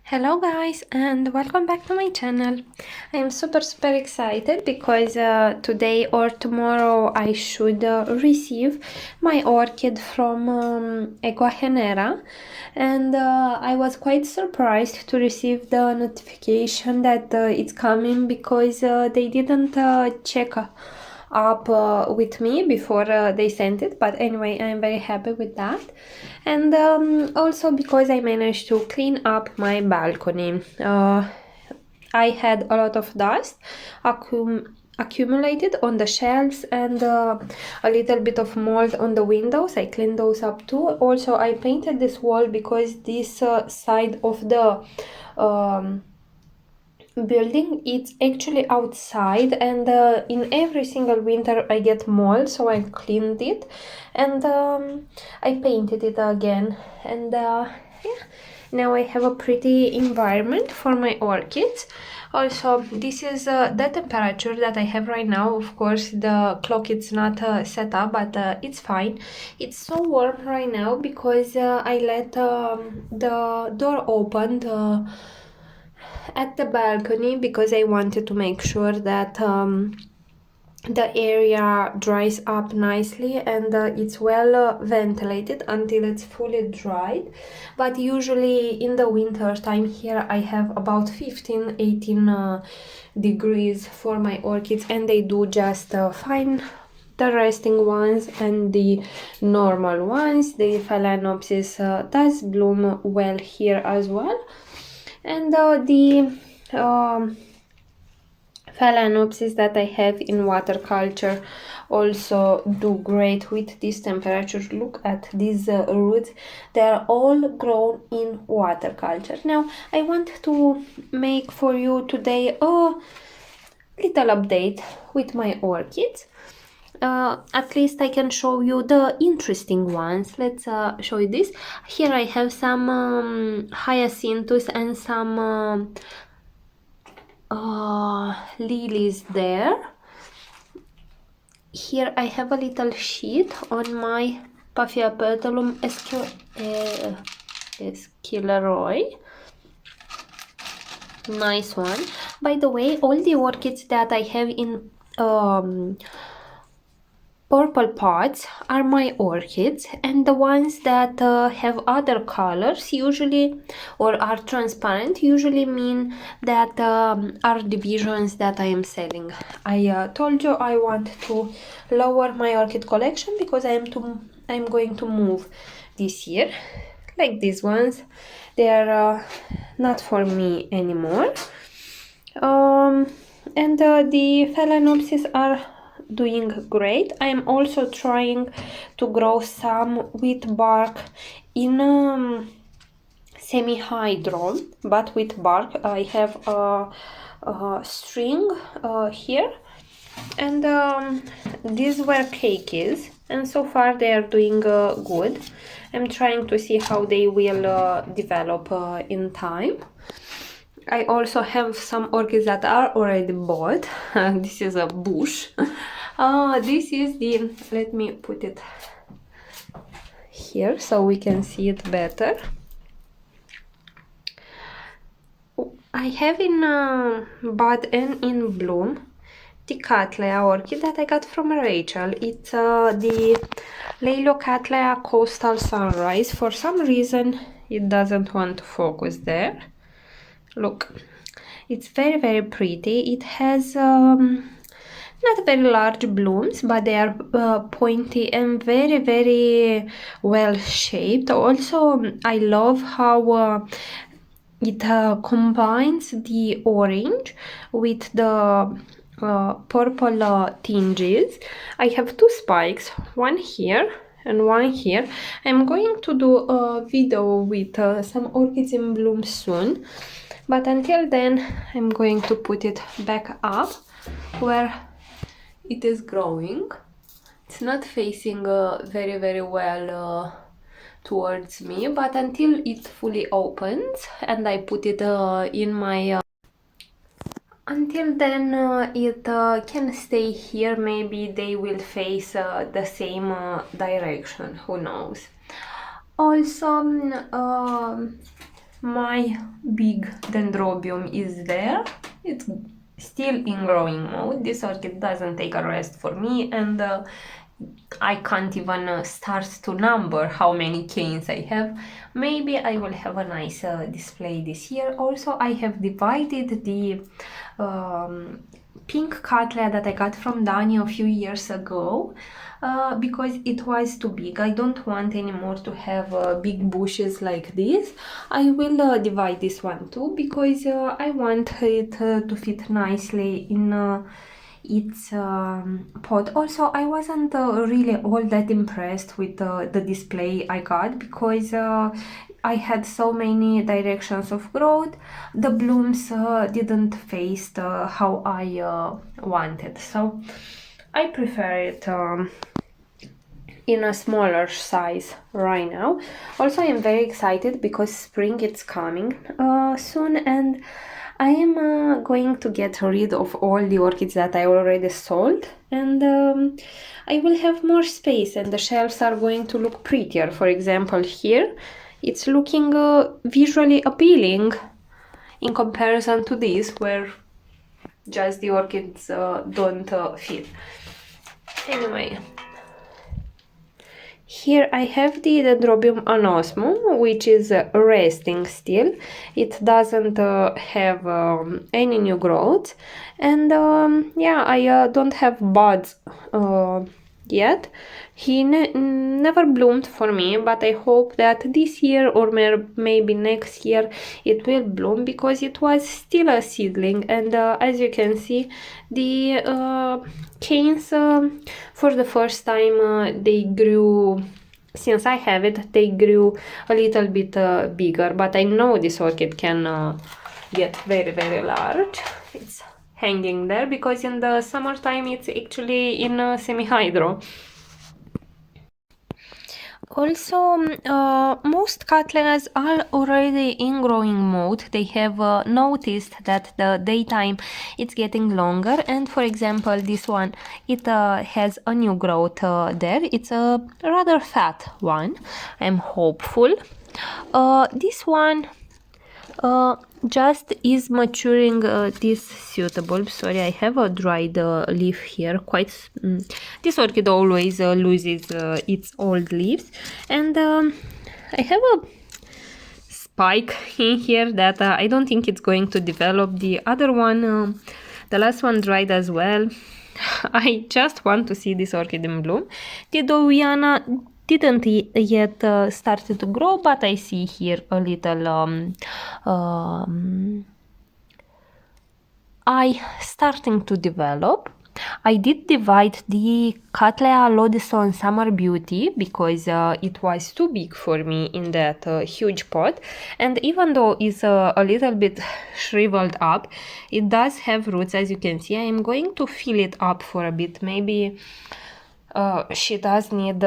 Hello guys and welcome back to my channel. I am super excited because today or tomorrow I should receive my orchid from Ecuagenera, and I was quite surprised to receive the notification that it's coming because they didn't check up with me before they sent it. But anyway, I'm very happy with that, and also because I managed to clean up my balcony. I had a lot of dust accumulated on the shelves, and a little bit of mold on the windows. I cleaned those up too. Also, I painted this wall because this side of the building, it's actually outside, and in every single winter I get mold, so I cleaned it, and I painted it again, and yeah, now I have a pretty environment for my orchids. Also, this is the temperature that I have right now. Of course, the clock is not set up, but it's fine. It's so warm right now because I let the door open at the balcony because I wanted to make sure that the area dries up nicely, and it's well ventilated until it's fully dried. But usually in the winter time here I have about 15-18 degrees for my orchids, and they do just fine. The resting ones and the normal ones, the Phalaenopsis does bloom well here as well, and the Phalaenopsis that I have in waterculture also do great with this temperature. Look at these roots, they are all grown in waterculture. Now I want to make for you today a little update with my orchids. At least I can show you the interesting ones. Let's show you this. Here I have some hyacinthus and some lilies there. Here I have a little sheet on my Paphiapetalum esquileroi. Nice one. By the way, all the orchids that I have in purple pots are my orchids, and the ones that have other colors usually, or are transparent, usually mean that are divisions that I am selling. I told you I want to lower my orchid collection because I'm going to move this year. Like these ones, they are not for me anymore. And the Phalaenopsis are doing great. I am also trying to grow some with bark in semi-hydro, but with bark. I have a string here, and these were cakeys, and so far they are doing good. I'm trying to see how they will develop in time. I also have some orchids that are already bought. This is a bush. This is the, let me put it here so we can see it better. I have in bud and in bloom the Katla orchid that I got from Rachel. It's the Lelo Katla Coastal Sunrise. For some reason it doesn't want to focus there. Look, it's very pretty. It has not very large blooms, but they are pointy and very well shaped. Also, I love how it combines the orange with the purple tinges. I have two spikes, one here and one here. I'm going to do a video with some orchids in bloom soon, but until then I'm going to put it back up where it is growing. It's not facing very well towards me, but until it fully opens and I put it in my until then it can stay here. Maybe they will face the same direction, who knows. Also My big dendrobium is there. It's still in growing mode. This orchid doesn't take a rest for me, and I can't even start to number how many canes I have. Maybe I will have a nice display this year. Also, I have divided the pink Katla that I got from Dani a few years ago because it was too big. I don't want anymore to have big bushes like this. I will divide this one too because I want it to fit nicely in its pot. Also, I wasn't really all that impressed with the display I got because I had so many directions of growth. The blooms didn't face how I wanted, so I prefer it in a smaller size right now. Also, I am very excited because spring is coming soon, and I am going to get rid of all the orchids that I already sold, and I will have more space and the shelves are going to look prettier. For example, here it's looking visually appealing in comparison to this where just the orchids don't fit. Anyway, here I have the Dendrobium anosmum, which is resting still. It doesn't have any new growth, and yeah, I don't have buds yet. He never bloomed for me, but I hope that this year or maybe next year it will bloom because it was still a seedling, and as you can see, the canes for the first time they grew. Since I have it, they grew a little bit bigger, but I know this orchid can get very, very large. It's hanging there because in the summertime it's actually in semi-hydro. Also, most Catlas are already in growing mode. They have noticed that the daytime it's getting longer, and for example this one, it has a new growth there. It's a rather fat one. I'm hopeful. This one just is maturing this suitable. Sorry, I have a dried leaf here. This orchid always loses its old leaves, and I have a spike in here that I don't think it's going to develop. The other one, the last one dried as well. I just want to see this orchid in bloom. The Digbiana didn't yet started to grow, but I see here a little eye starting to develop. I did divide the Katla Lodison Summer Beauty because it was too big for me in that huge pot, and even though it's a little bit shriveled up, it does have roots. As you can see, I am going to fill it up for a bit. Maybe she does need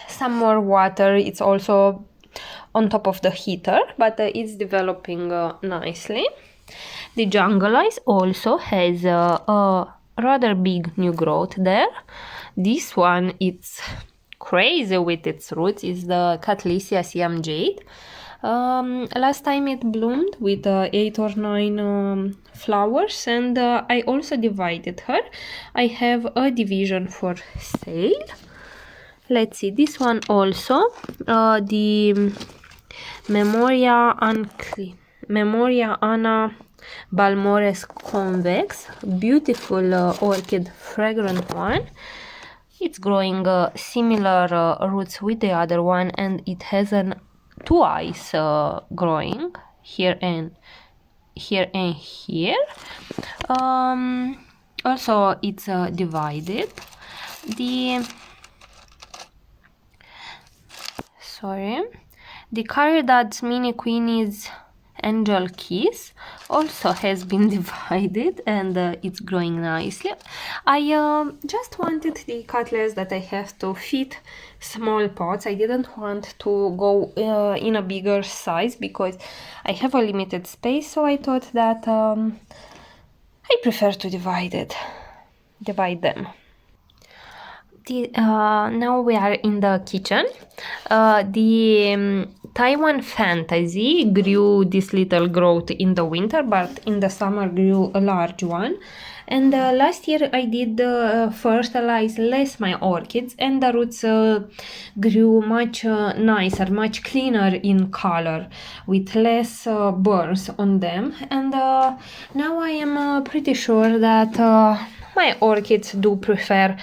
some more water. It's also on top of the heater, but it's developing nicely. The Jungle Eyes also has a rather big new growth there. This one, it's crazy with its roots, is the Catalysis Yam Jade. Last time it bloomed with 8 or 9 flowers, and I also divided her. I have a division for sale. Let's see, this one also, the Memoria Anna Balmores Convex, beautiful orchid, fragrant one. It's growing similar roots with the other one, and it has two eyes growing here and here and here. Also, it's divided. The Caridad's Mini Queenie's Angel Kiss also has been divided, and it's growing nicely. I just wanted the Catlas that I have to fit small pots. I didn't want to go in a bigger size because I have a limited space, so I thought that I prefer to divide them. Now we are in the kitchen. The Taiwan Fantasy grew this little growth in the winter, but in the summer grew a large one. And last year I did fertilize less my orchids, and the roots grew much nicer, much cleaner in color, with less burns on them. And now I am pretty sure that my orchids do prefer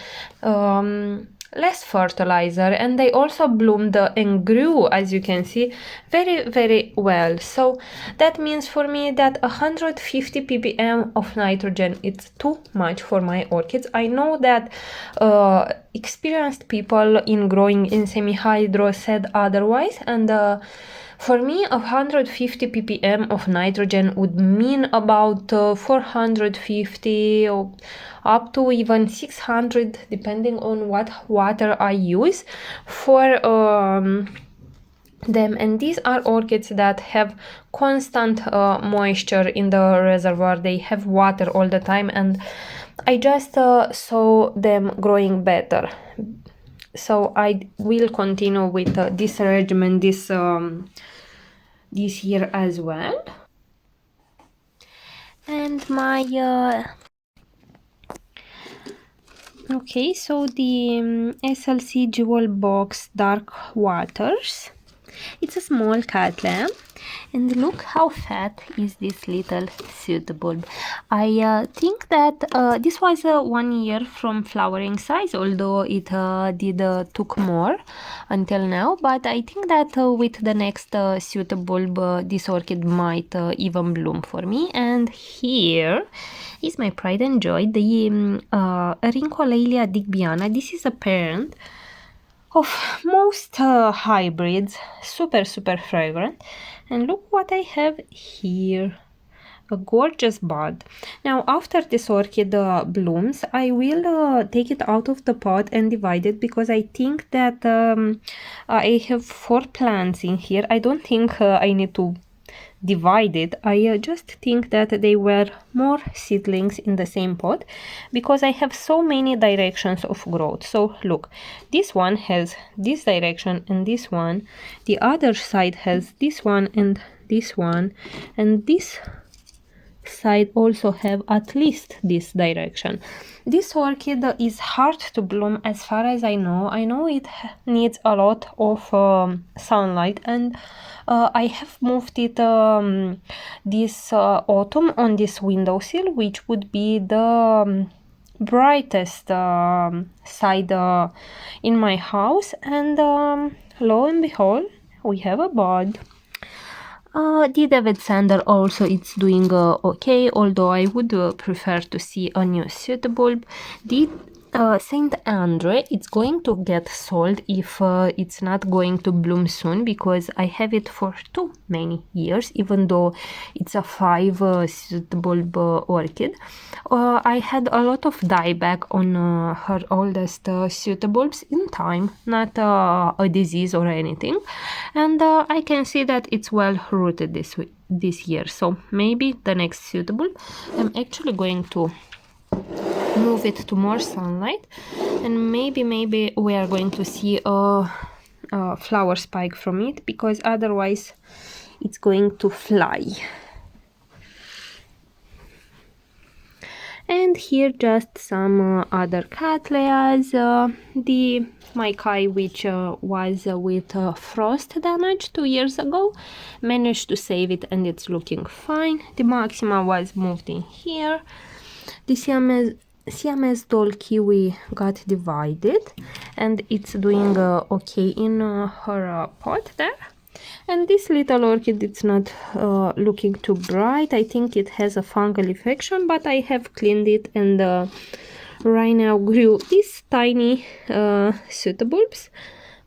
less fertilizer, and they also bloomed and grew, as you can see, very well. So that means for me that 150 ppm of nitrogen is too much for my orchids. I know that experienced people in growing in semi-hydro said otherwise, and for me 150 ppm of nitrogen would mean about 450 or up to even 600, depending on what water I use for them. And these are orchids that have constant moisture in the reservoir. They have water all the time, and I just saw them growing better. So I will continue with this regimen this year as well. And my okay, so the SLC Jewel Box Dark Waters. It's a small Katla, and look how fat is this little pseudobulb. I think that this was 1 year from flowering size, although it took more until now. But I think that with the next pseudobulb, this orchid might even bloom for me. And here is my pride and joy, the Wrinkle Digbiana. This is a parent of most hybrids, super fragrant. And look what I have here, a gorgeous bud. Now after this orchid blooms, I will take it out of the pot and divide it, because I think that I have 4 plants in here. I don't think I need to divide it. I just think that they were more seedlings in the same pot, because I have so many directions of growth. So look, this one has this direction and this one, the other side has this one and this one, and this side also have at least this direction. This orchid is hard to bloom as far as I know. I know it needs a lot of sunlight, and I have moved it this autumn on this windowsill, which would be the brightest side in my house, and lo and behold, we have a bud. The David Sander also it's doing okay, although I would prefer to see a new pseudobulb. The Saint Andre, it's going to get sold if it's not going to bloom soon, because I have it for too many years, even though it's a 5 pseudobulb orchid. I had a lot of dieback on her oldest pseudobulbs in time, not a disease or anything, and I can see that it's well rooted this year. So maybe the next pseudobulb I'm actually going to move it to more sunlight, and maybe we are going to see a flower spike from it, because otherwise it's going to fly. And here just some other Cattleyas, the Maikai, which was with frost damage 2 years ago, managed to save it and it's looking fine. The Maxima was moved in here. The Siamese doll kiwi got divided, and it's doing okay in her pot there. And this little orchid, it's not looking too bright. I think it has a fungal infection, but I have cleaned it, and right now grew these tiny pseudobulbs,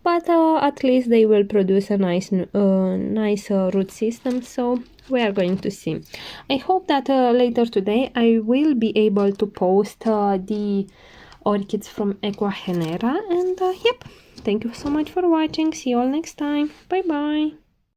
but at least they will produce a nice root system. So we are going to see. I hope that later today I will be able to post the orchids from Equagenera. And yep, thank you so much for watching. See you all next time. Bye bye.